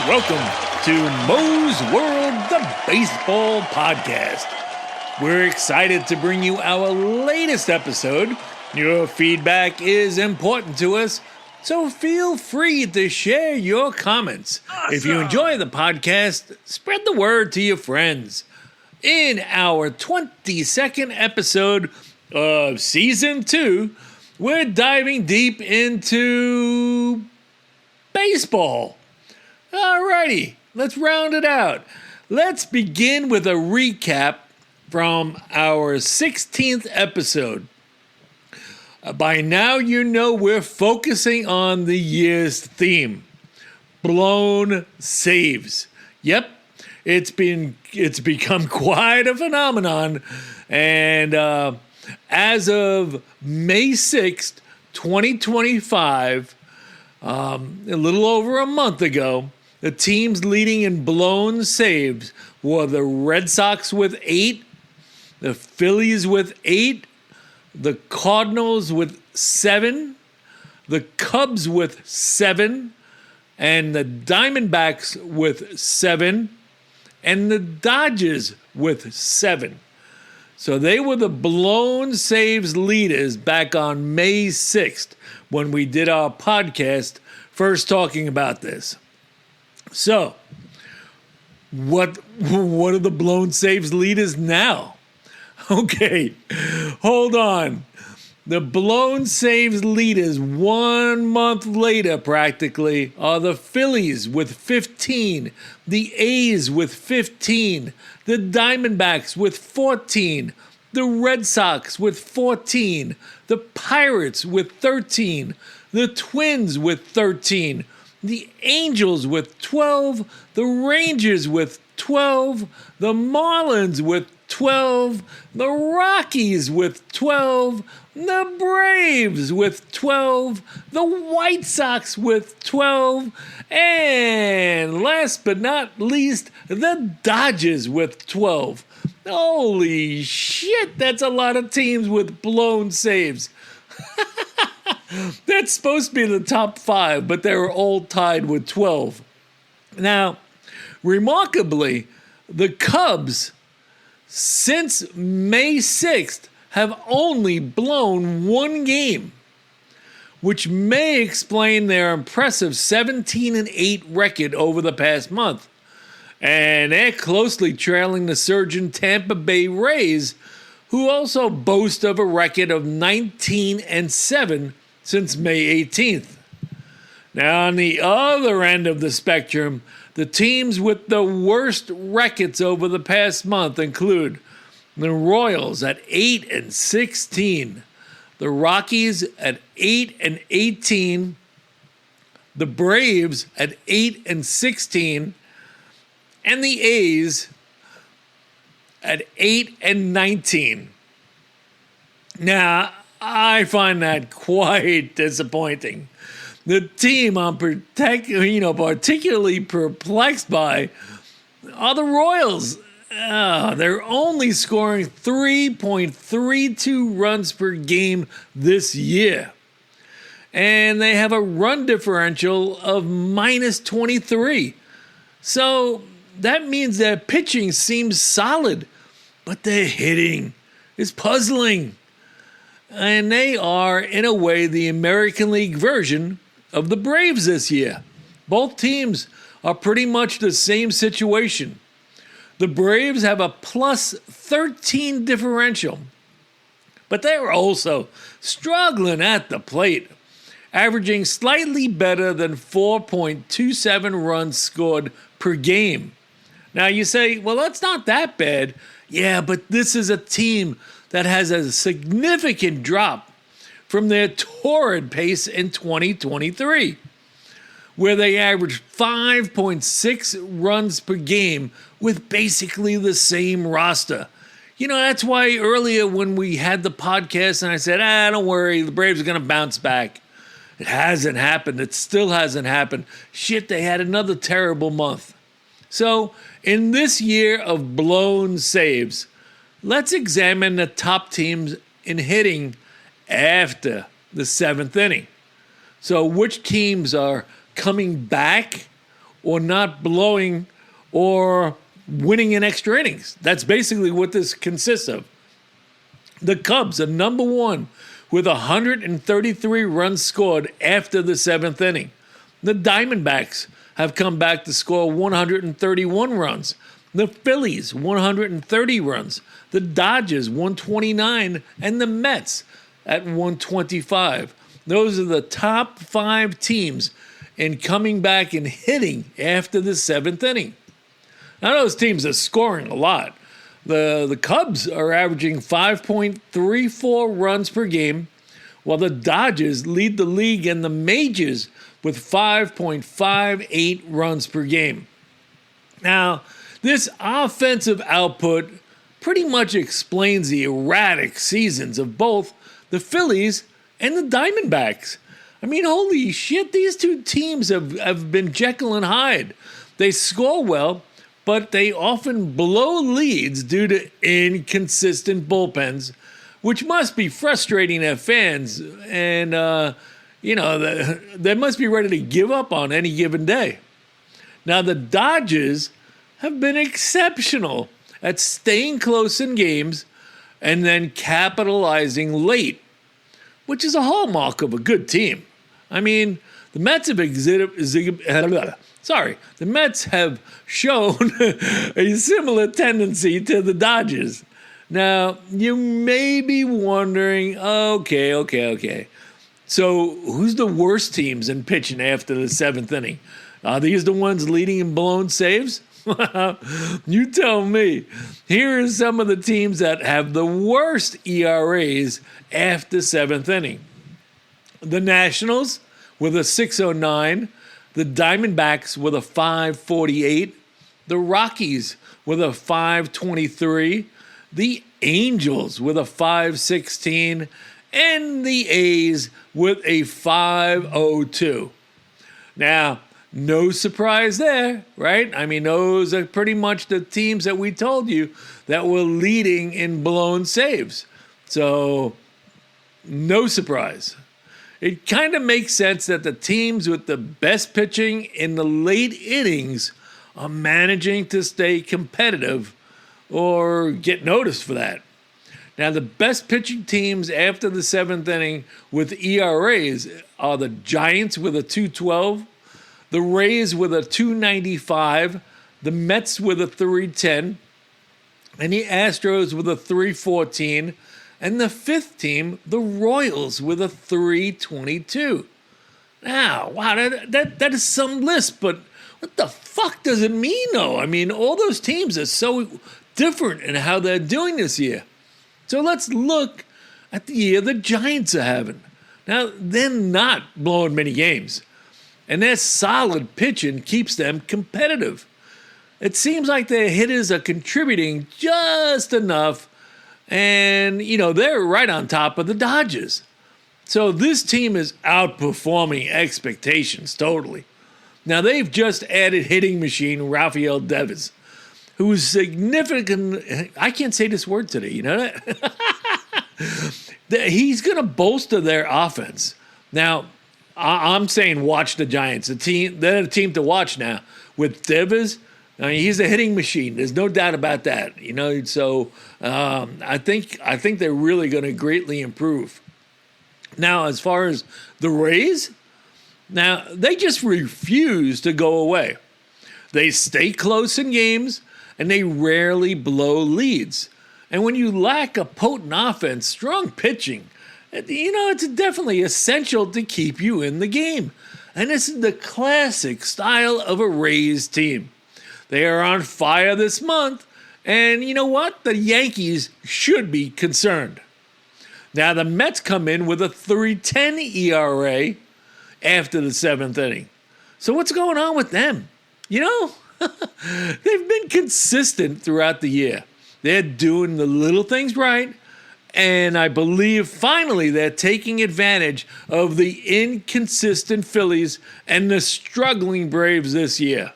welcome to Mo's World, the baseball podcast. We're excited to bring you our latest episode. Your feedback is important to us, so feel free to share your comments. Awesome. If you enjoy the podcast, spread the word to your friends. In our 22nd episode of Season 2, we're diving deep into baseball. Alrighty, let's round it out. Let's begin with a recap from our 16th episode. By now, you know we're focusing on the year's theme, blown saves. Yep, it's become quite a phenomenon, and as of May 6th, 2025, a little over a month ago, the teams leading in blown saves were the Red Sox with 8, the Phillies with 8, the Cardinals with 7, the Cubs with 7, and the Diamondbacks with 7, and the Dodgers with 7. So they were the blown saves leaders back on May 6th when we did our podcast first talking about this. So, what are the blown saves leaders now? Okay, hold on. The blown saves leaders 1 month later practically are the Phillies with 15, the A's with 15, the Diamondbacks with 14, the Red Sox with 14, the Pirates with 13, the Twins with 13, the Angels with 12, the Rangers with 12, the Marlins with 12, the Rockies with 12, the Braves with 12, the White Sox with 12, and last but not least, the Dodgers with 12. Holy shit, that's a lot of teams with blown saves. That's supposed to be the top 5, but they were all tied with 12. Now, remarkably, the Cubs, since May 6th, have only blown 1 game, which may explain their impressive 17-8 record over the past month. And they're closely trailing the surging Tampa Bay Rays, who also boast of a record of 19-7 since May 18th. Now, on the other end of the spectrum, the teams with the worst records over the past month include the Royals at 8-16, the Rockies at 8-18, the Braves at 8-16, and the A's at 8-19. Now, I find that quite disappointing. The team I'm particularly perplexed by are the Royals. They're only scoring 3.32 runs per game this year. And they have a run differential of -23. So that means their pitching seems solid, but their hitting is puzzling. And they are, in a way, the American League version of the Braves this year. Both teams are pretty much the same situation. The Braves have a +13 differential, but they're also struggling at the plate, averaging slightly better than 4.27 runs scored per game. Now you say, well, that's not that bad. Yeah, but this is a team that has a significant drop from their torrid pace in 2023, where they averaged 5.6 runs per game with basically the same roster. You know, that's why earlier when we had the podcast and I said, don't worry, the Braves are going to bounce back. It hasn't happened. It still hasn't happened. Shit, they had another terrible month. So, in this year of blown saves, let's examine the top teams in hitting after the 7th inning. So which teams are coming back or not blowing or winning in extra innings. That's basically what this consists of. The Cubs are number one with 133 runs scored after the seventh inning. The Diamondbacks have come back to score 131 runs. The Phillies, 130 runs. The Dodgers, 129. And the Mets at 125. Those are the top 5 teams in coming back and hitting after the seventh inning. Now, those teams are scoring a lot. The Cubs are averaging 5.34 runs per game, while the Dodgers lead the league in the majors with 5.58 runs per game. Now, this offensive output pretty much explains the erratic seasons of both the Phillies and the Diamondbacks. I mean, holy shit, these two teams have been Jekyll and Hyde. They score well, but they often blow leads due to inconsistent bullpens, which must be frustrating to fans. And, they must be ready to give up on any given day. Now, the Dodgers have been exceptional at staying close in games and then capitalizing late, which is a hallmark of a good team. I mean, the Mets have shown a similar tendency to the Dodgers. Now, you may be wondering, okay. So, who's the worst teams in pitching after the seventh inning? Are these the ones leading in blown saves? You tell me. Here are some of the teams that have the worst ERAs after seventh inning. The Nationals with a 6.09, the Diamondbacks with a 5.48, the Rockies with a 5.23, the Angels with a 5.16, and the A's with a 5.02. Now, no surprise there, right? I mean, those are pretty much the teams that we told you that were leading in blown saves. So, no surprise. It kind of makes sense that the teams with the best pitching in the late innings are managing to stay competitive or get noticed for that. Now, the best pitching teams after the seventh inning with ERAs are the Giants with a 2.12, the Rays with a 2.95, the Mets with a 3.10, and the Astros with a 3.14, and the fifth team, the Royals, with a 3.22. Now, wow, that is some list, but what the fuck does it mean, though? I mean, all those teams are so different in how they're doing this year. So let's look at the year the Giants are having. Now, they're not blowing many games, and their solid pitching keeps them competitive. It seems like their hitters are contributing just enough, and, they're right on top of the Dodgers. So this team is outperforming expectations totally. Now, they've just added hitting machine Rafael Devers, who's significant. I can't say this word today, you know that? He's going to bolster their offense. Now, I'm saying watch the Giants. They're a team to watch now. With Devers, I mean, he's a hitting machine. There's no doubt about that. So I think they're really going to greatly improve. Now, as far as the Rays, now they just refuse to go away. They stay close in games, and they rarely blow leads. And when you lack a potent offense, strong pitching, it's definitely essential to keep you in the game. And this is the classic style of a Rays team. They are on fire this month, and you know what? The Yankees should be concerned. Now, the Mets come in with a 3.10 ERA after the seventh inning. So what's going on with them? They've been consistent throughout the year. They're doing the little things right, and I believe finally they're taking advantage of the inconsistent Phillies and the struggling Braves this year.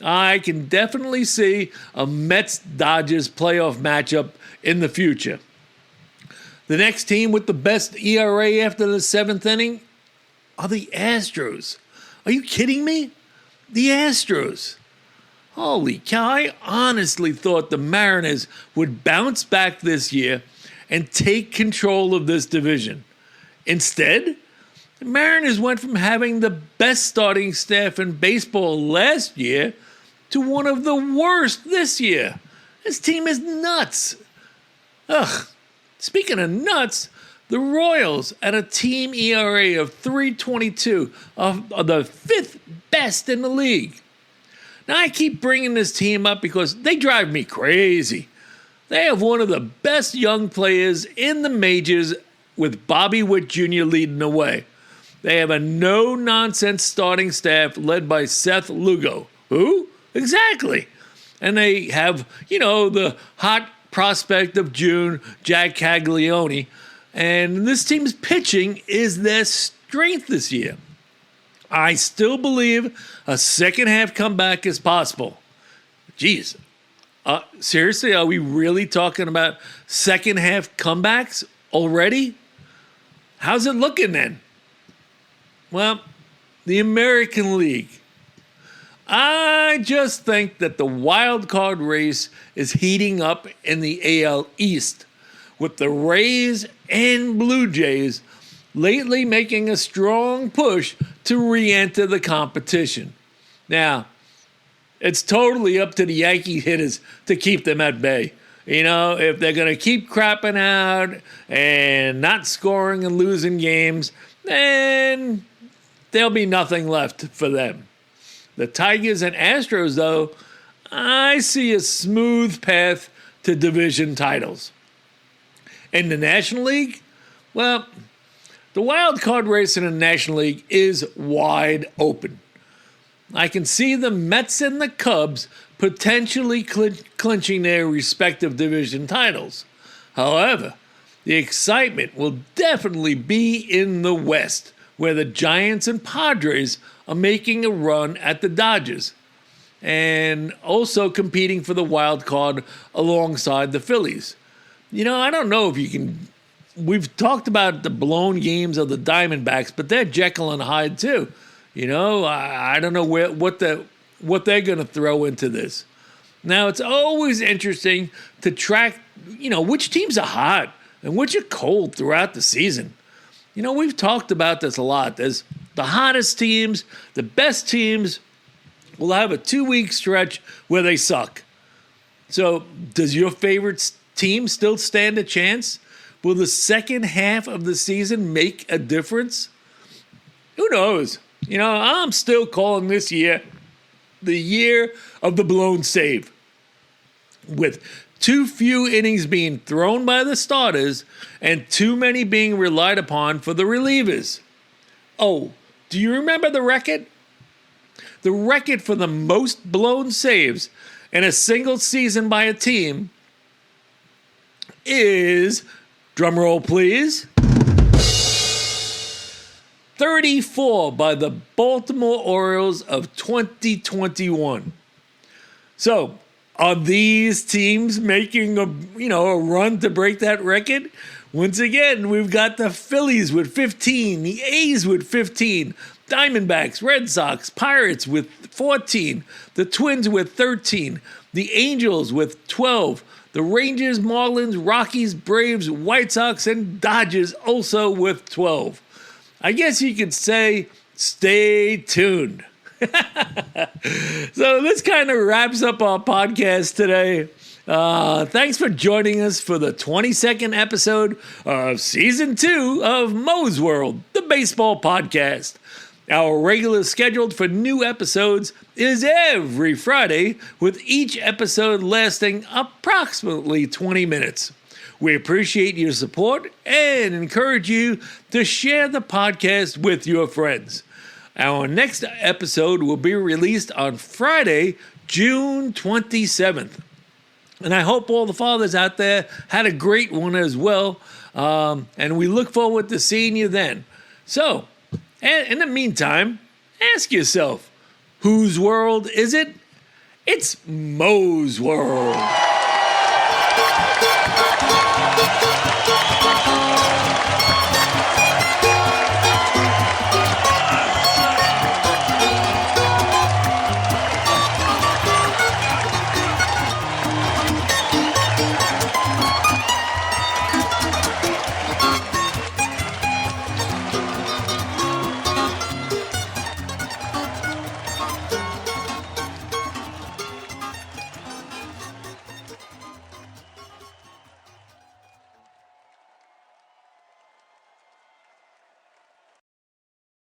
I can definitely see a Mets-Dodgers playoff matchup in the future. The next team with the best ERA after the seventh inning are the Astros. Are you kidding me? the Astros. Holy cow, I honestly thought the Mariners would bounce back this year and take control of this division. Instead, the Mariners went from having the best starting staff in baseball last year to one of the worst this year. This team is nuts. Ugh. Speaking of nuts, the Royals at a team ERA of 3.22 are the fifth best in the league. Now, I keep bringing this team up because they drive me crazy. They have one of the best young players in the majors with Bobby Witt Jr. leading the way. They have a no-nonsense starting staff led by Seth Lugo. Who? Exactly. And they have, the hot prospect of June, Jack Caglione. And this team's pitching is their strength this year. I still believe a second-half comeback is possible. Jeez. Seriously, are we really talking about second-half comebacks already? How's it looking then? Well, the American League. I just think that the wild card race is heating up in the AL East, with the Rays and Blue Jays lately making a strong push to re-enter the competition. Now, it's totally up to the Yankee hitters to keep them at bay. If they're going to keep crapping out and not scoring and losing games, then there'll be nothing left for them. The Tigers and Astros, though, I see a smooth path to division titles. In the National League, well, the wild card race in the National League is wide open. I can see the Mets and the Cubs potentially clinching their respective division titles. However, the excitement will definitely be in the West, where the Giants and Padres are making a run at the Dodgers and also competing for the wild card alongside the Phillies. I don't know if you can. We've talked about the blown games of the Diamondbacks, but they're Jekyll and Hyde too. I don't know what they're going to throw into this. Now, it's always interesting to track, which teams are hot and which are cold throughout the season. We've talked about this a lot. There's the hottest teams, the best teams will have a 2-week stretch where they suck. So, does your favorite team still stand a chance? Will the second half of the season make a difference? Who knows? I'm still calling this year the year of the blown save. With too few innings being thrown by the starters and too many being relied upon for the relievers. Oh, do you remember the record? The record for the most blown saves in a single season by a team is, drumroll please, 34 by the Baltimore Orioles of 2021. So, are these teams making a run to break that record? Once again, we've got the Phillies with 15, the A's with 15, Diamondbacks, Red Sox, Pirates with 14, the Twins with 13, the Angels with 12, the Rangers, Marlins, Rockies, Braves, White Sox, and Dodgers also with 12. I guess you could say, stay tuned. So this kind of wraps up our podcast today. Thanks for joining us for the 22nd episode of Season 2 of Mo's World, the baseball podcast. Our regular schedule for new episodes is every Friday, with each episode lasting approximately 20 minutes. We appreciate your support and encourage you to share the podcast with your friends. Our next episode will be released on Friday, June 27th. And I hope all the fathers out there had a great one as well. And we look forward to seeing you then. So, in the meantime, ask yourself, whose world is it? It's Mo's World.